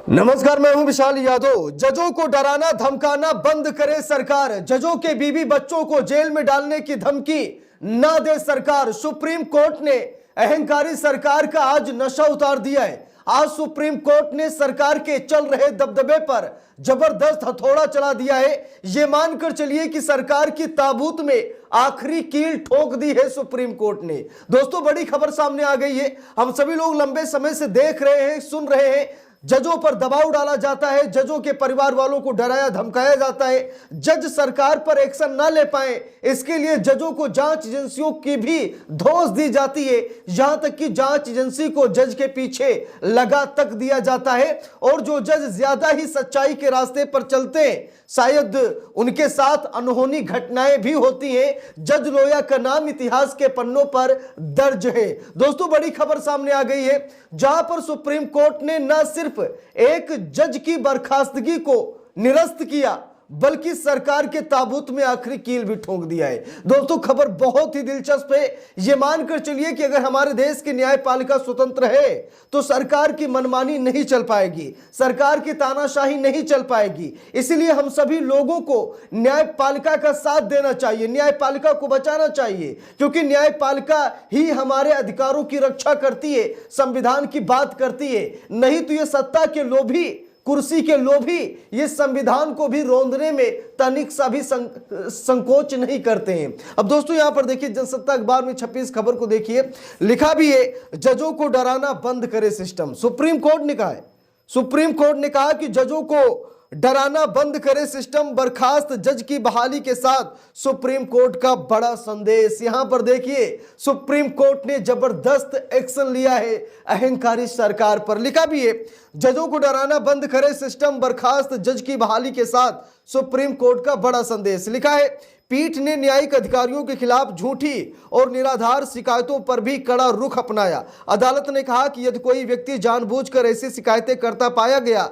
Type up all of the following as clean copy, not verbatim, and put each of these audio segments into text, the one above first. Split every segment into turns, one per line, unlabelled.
नमस्कार, मैं हूं विशाल यादव। जजों को डराना धमकाना बंद करे सरकार। जजों के बीवी बच्चों को जेल में डालने की धमकी ना दे सरकार। सुप्रीम कोर्ट ने अहंकारी सरकार का आज नशा उतार दिया है। आज सुप्रीम कोर्ट ने सरकार के चल रहे दबदबे पर जबरदस्त हथौड़ा चला दिया है। यह मानकर चलिए कि सरकार की ताबूत में आखिरी कील ठोक दी है सुप्रीम कोर्ट ने। दोस्तों, बड़ी खबर सामने आ गई है। हम सभी लोग लंबे समय से देख रहे हैं, सुन रहे हैं, जजों पर दबाव डाला जाता है, जजों के परिवार वालों को डराया धमकाया जाता है। जज सरकार पर एक्शन ना ले पाए, इसके लिए जजों को जांच एजेंसियों की भी धौंस दी जाती है। यहां तक कि जांच एजेंसी को जज के पीछे लगा तक दिया जाता है। और जो जज ज्यादा ही सच्चाई के रास्ते पर चलते हैं, शायद उनके साथ अनहोनी घटनाएं भी होती हैं। जज लोया का नाम इतिहास के पन्नों पर दर्ज है। दोस्तों, बड़ी खबर सामने आ गई है, जहां पर सुप्रीम कोर्ट ने न सिर्फ एक जज की बर्खास्तगी को निरस्त किया, बल्कि सरकार के ताबूत में आखिरी कील भी ठोक दिया है। दोस्तों, खबर बहुत ही दिलचस्प है। यह मानकर चलिए कि अगर हमारे देश की न्यायपालिका स्वतंत्र है तो सरकार की मनमानी नहीं चल पाएगी, सरकार की तानाशाही नहीं चल पाएगी। इसलिए हम सभी लोगों को न्यायपालिका का साथ देना चाहिए, न्यायपालिका को बचाना चाहिए, क्योंकि न्यायपालिका ही हमारे अधिकारों की रक्षा करती है, संविधान की बात करती है। नहीं तो ये सत्ता के लोभी, कुर्सी के लोभी ये संविधान को भी रोंदने में तनिक सा भी संकोच नहीं करते हैं। अब दोस्तों, यहां पर देखिए, जनसत्ता अखबार में छपी इस खबर को देखिए। लिखा भी है, जजों को डराना बंद करे सिस्टम। सुप्रीम कोर्ट ने कहा है, सुप्रीम कोर्ट ने कहा कि जजों को डराना बंद करे सिस्टम। बर्खास्त जज की बहाली के साथ सुप्रीम कोर्ट का बड़ा संदेश। यहां पर देखिए, सुप्रीम कोर्ट ने जबरदस्त एक्शन लिया है अहंकारी सरकार पर। लिखा भी है, जजों को डराना बंद करे सिस्टम, बर्खास्त जज की बहाली के साथ सुप्रीम कोर्ट का बड़ा संदेश। लिखा है, पीठ ने न्यायिक अधिकारियों के खिलाफ झूठी और निराधार शिकायतों पर भी कड़ा रुख अपनाया। अदालत ने कहा कि यदि कोई व्यक्ति जानबूझकर ऐसी शिकायतें करता पाया गया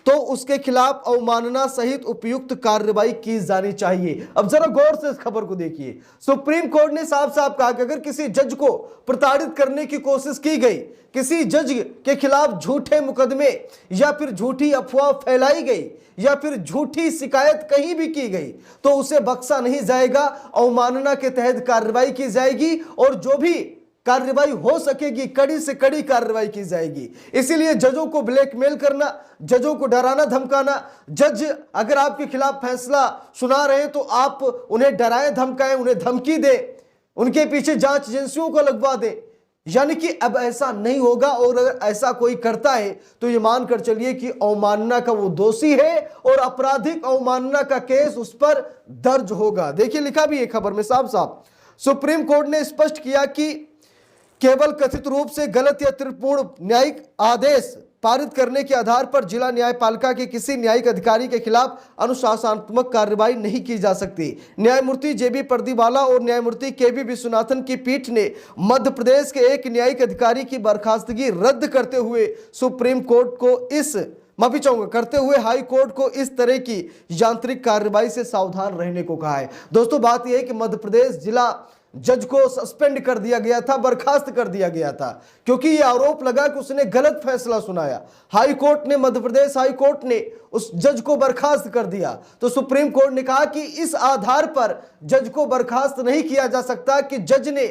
तो उसके खिलाफ अवमानना सहित उपयुक्त कार्रवाई की जानी चाहिए। अब जरा गौर से इस खबर को देखिए। सुप्रीम कोर्ट ने साफ साफ कहा कि अगर किसी जज को प्रताड़ित करने की कोशिश की गई, किसी जज के खिलाफ झूठे मुकदमे या फिर झूठी अफवाह फैलाई गई या फिर झूठी शिकायत कहीं भी की गई, तो उसे बख्शा नहीं जाएगा। अवमानना के तहत कार्रवाई की जाएगी और जो भी कार्रवाई हो सकेगी, कड़ी से कड़ी कार्रवाई की जाएगी। इसीलिए जजों को ब्लैकमेल करना, जजों को डराना धमकाना, जज अगर आपके खिलाफ फैसला सुना रहे हैं तो आप उन्हें डराएं धमकाएं, उन्हें धमकी दें, उनके पीछे जांच एजेंसियों को लगवा दें। यानी कि अब ऐसा नहीं होगा, और अगर ऐसा कोई करता है तो ये मानकर चलिए कि अवमानना का वो दोषी है और आपराधिक अवमानना का केस उस पर दर्ज होगा। देखिए, लिखा भी है खबर में साफ साफ, सुप्रीम कोर्ट ने स्पष्ट किया कि केवल कथित रूप से गलत या त्रुटिपूर्ण न्यायिक आदेश पारित करने के आधार पर जिला न्यायपालिका के किसी न्यायिक अधिकारी के खिलाफ अनुशासनात्मक कार्रवाई नहीं की जा सकती। न्यायमूर्ति जेबी परदीवाला और न्यायमूर्ति केबी विश्वनाथन की पीठ ने मध्य प्रदेश के एक न्यायिक अधिकारी की बर्खास्तगी रद्द करते हुए सुप्रीम कोर्ट को करते हुए हाई कोर्ट को इस तरह की यांत्रिक कार्रवाई से सावधान रहने को कहा है। दोस्तों, बात यह है कि मध्य प्रदेश जिला जज को सस्पेंड कर दिया गया था, बर्खास्त कर दिया गया था, क्योंकि यह आरोप लगा कि उसने गलत फैसला सुनाया। हाई कोर्ट ने, मध्य प्रदेश हाई कोर्ट ने उस जज को बर्खास्त कर दिया। तो सुप्रीम कोर्ट ने कहा कि इस आधार पर जज को बर्खास्त नहीं किया जा सकता कि जज ने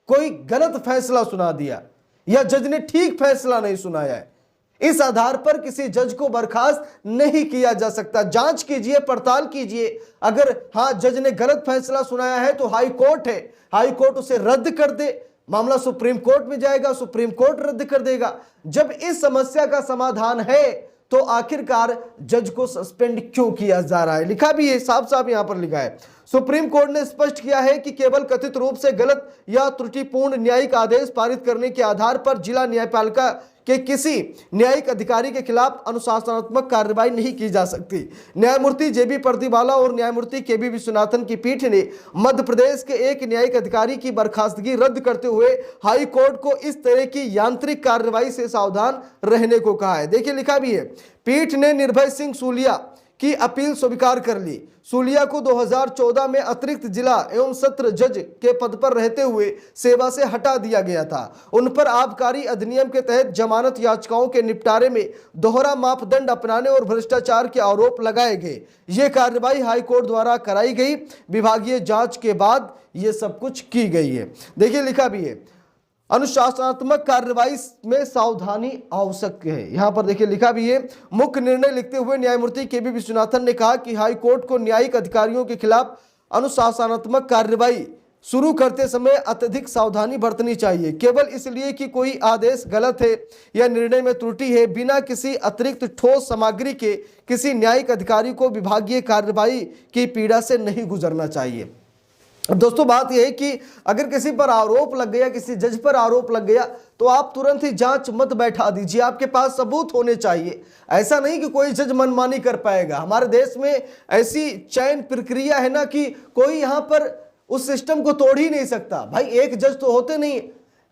कोई गलत फैसला सुना दिया या जज ने ठीक फैसला नहीं सुनाया है। इस आधार पर किसी जज को बर्खास्त नहीं किया जा सकता। जांच कीजिए, पड़ताल कीजिए। अगर जज ने गलत फैसला सुनाया है तो हाई कोर्ट है, हाई कोर्ट उसे रद्द कर दे, मामला सुप्रीम कोर्ट में जाएगा, सुप्रीम कोर्ट रद्द कर देगा। जब इस समस्या का समाधान है तो आखिरकार जज को सस्पेंड क्यों किया जा रहा है? लिखा भी है, साफ साफ यहां पर लिखा है, सुप्रीम कोर्ट ने स्पष्ट किया है कि केवल कथित रूप से गलत या त्रुटिपूर्ण न्यायिक आदेश पारित करने के आधार पर जिला न्यायपालिका कि किसी न्यायिक अधिकारी के खिलाफ अनुशासनात्मक कार्रवाई नहीं की जा सकती। न्यायमूर्ति जेबी परदीवाला और न्यायमूर्ति केबी विश्वनाथन की पीठ ने मध्य प्रदेश के एक न्यायिक अधिकारी की बर्खास्तगी रद्द करते हुए हाई कोर्ट को इस तरह की यांत्रिक कार्रवाई से सावधान रहने को कहा है। देखिए, लिखा भी है, पीठ ने निर्भय सिंह सूलिया की अपील स्वीकार कर ली। सूलिया को 2014 में अतिरिक्त जिला एवं सत्र जज के पद पर रहते हुए सेवा से हटा दिया गया था। उन पर आबकारी अधिनियम के तहत जमानत याचिकाओं के निपटारे में दोहरा मापदंड अपनाने और भ्रष्टाचार के आरोप लगाए गए। ये कार्रवाई हाईकोर्ट द्वारा कराई गई। विभागीय जांच के बाद ये सब कुछ की गई है। देखिए लिखा भी है, अनुशासनात्मक कार्रवाई में सावधानी आवश्यक है। यहां पर देखिए लिखा भी है, मुख्य निर्णय लिखते हुए न्यायमूर्ति के.बी. विश्वनाथन ने कहा कि हाईकोर्ट को न्यायिक अधिकारियों के खिलाफ अनुशासनात्मक कार्रवाई शुरू करते समय अत्यधिक सावधानी बरतनी चाहिए। केवल इसलिए कि कोई आदेश गलत है या निर्णय में त्रुटि है, बिना किसी अतिरिक्त ठोस सामग्री के किसी न्यायिक अधिकारी को विभागीय कार्रवाई की पीड़ा से नहीं गुजरना चाहिए। अब दोस्तों बात यह है कि अगर किसी पर आरोप लग गया, किसी जज पर आरोप लग गया, तो आप तुरंत ही जांच मत बैठा दीजिए। आपके पास सबूत होने चाहिए। ऐसा नहीं कि कोई जज मनमानी कर पाएगा। हमारे देश में ऐसी चयन प्रक्रिया है ना कि कोई यहां पर उस सिस्टम को तोड़ ही नहीं सकता। भाई एक जज तो होते नहीं,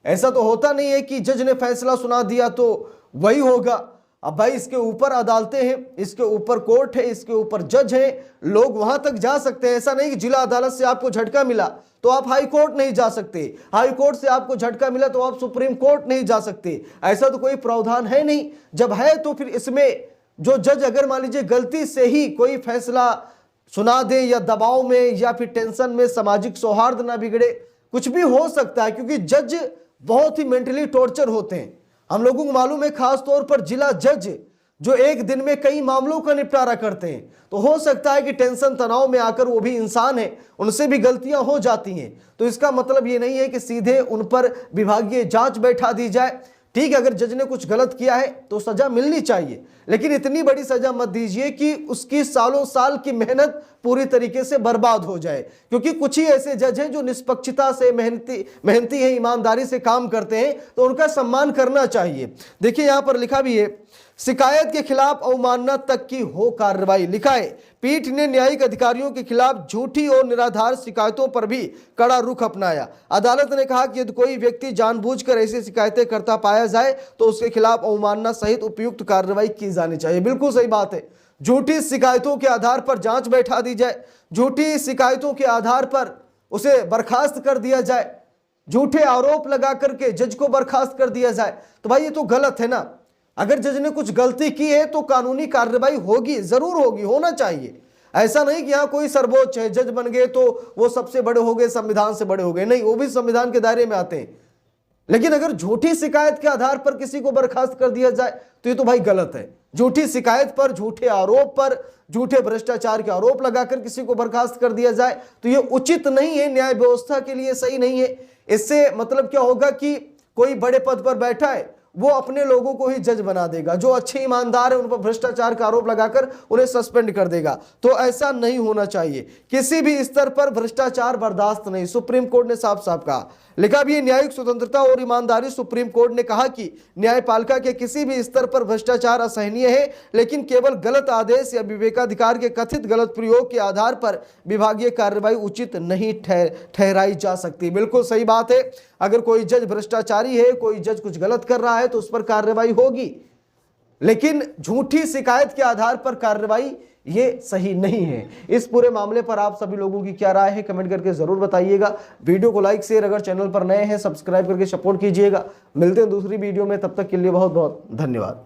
ऐसा तो होता नहीं है कि जज ने फैसला सुना दिया तो वही होगा। अब भाई इसके ऊपर अदालतें हैं, इसके ऊपर कोर्ट है, इसके ऊपर जज है, लोग वहां तक जा सकते हैं। ऐसा नहीं कि जिला अदालत से आपको झटका मिला तो आप हाई कोर्ट नहीं जा सकते, हाई कोर्ट से आपको झटका मिला तो आप सुप्रीम कोर्ट नहीं जा सकते। ऐसा तो कोई प्रावधान है नहीं। जब है तो फिर इसमें जो जज अगर मान लीजिए गलती से ही कोई फैसला सुना दे या दबाव में या फिर टेंशन में सामाजिक सौहार्द ना बिगड़े, कुछ भी हो सकता है, क्योंकि जज बहुत ही मेंटली टॉर्चर होते हैं। हम लोगों को मालूम है, खास तौर पर जिला जज जो एक दिन में कई मामलों का निपटारा करते हैं, तो हो सकता है कि टेंशन तनाव में आकर, वो भी इंसान है, उनसे भी गलतियां हो जाती हैं। तो इसका मतलब ये नहीं है कि सीधे उन पर विभागीय जांच बैठा दी जाए। ठीक है, अगर जज ने कुछ गलत किया है तो सजा मिलनी चाहिए, लेकिन इतनी बड़ी सजा मत दीजिए कि उसकी सालों साल की मेहनत पूरी तरीके से बर्बाद हो जाए। क्योंकि कुछ ही ऐसे जज हैं जो निष्पक्षता से मेहनती हैं, ईमानदारी से काम करते हैं, तो उनका सम्मान करना चाहिए। देखिए यहां पर लिखा भी है, शिकायत के खिलाफ अवमानना तक की हो कार्रवाई। लिखा है, पीठ ने न्यायिक अधिकारियों के खिलाफ झूठी और निराधार शिकायतों पर भी कड़ा रुख अपनाया। अदालत ने कहा कि यदि कोई व्यक्ति जानबूझकर ऐसी शिकायतें करता पाया जाए तो उसके खिलाफ अवमानना सहित उपयुक्त कार्रवाई की जानी चाहिए। बिल्कुल सही बात है। झूठी शिकायतों के आधार पर जांच बैठा दी जाए, झूठी शिकायतों के आधार पर उसे बर्खास्त कर दिया जाए, झूठे आरोप लगा करके जज को बर्खास्त कर दिया जाए, तो भाई ये तो गलत है ना। अगर जज ने कुछ गलती की है तो कानूनी कार्रवाई होगी, जरूर होगी, होना चाहिए। ऐसा नहीं कि यहाँ कोई सर्वोच्च है, जज बन गए तो वो सबसे बड़े हो गए, संविधान से बड़े हो गए, नहीं, वो भी संविधान के दायरे में आते हैं। लेकिन अगर झूठी शिकायत के आधार पर किसी को बर्खास्त कर दिया जाए तो ये तो भाई गलत है। झूठी शिकायत पर, झूठे आरोप पर, झूठे भ्रष्टाचार के आरोप लगाकर किसी को बर्खास्त कर दिया जाए तो ये उचित नहीं है, न्याय व्यवस्था के लिए सही नहीं है। इससे मतलब क्या होगा कि कोई बड़े पद पर बैठा है, वो अपने लोगों को ही जज बना देगा, जो अच्छे ईमानदार है उन पर भ्रष्टाचार का आरोप लगाकर उन्हें सस्पेंड कर देगा। तो ऐसा नहीं होना चाहिए। किसी भी स्तर पर भ्रष्टाचार बर्दाश्त नहीं, सुप्रीम कोर्ट ने साफ साफ कहा। लिखा भी है, न्यायिक स्वतंत्रता और ईमानदारी। सुप्रीम कोर्ट ने कहा कि न्यायपालिका के किसी भी स्तर पर भ्रष्टाचार असहनीय है, लेकिन केवल गलत आदेश या विवेकाधिकार के कथित गलत प्रयोग के आधार पर विभागीय कार्रवाई उचित नहीं ठहराई जा सकती। बिल्कुल सही बात है। अगर कोई जज भ्रष्टाचारी है, कोई जज कुछ गलत कर रहा है तो उस पर कार्रवाई होगी, लेकिन झूठी शिकायत के आधार पर कार्रवाई ये सही नहीं है। इस पूरे मामले पर आप सभी लोगों की क्या राय है, कमेंट करके जरूर बताइएगा। वीडियो को लाइक शेयर, अगर चैनल पर नए हैं सब्सक्राइब करके सपोर्ट कीजिएगा। मिलते हैं दूसरी वीडियो में, तब तक के लिए बहुत बहुत धन्यवाद।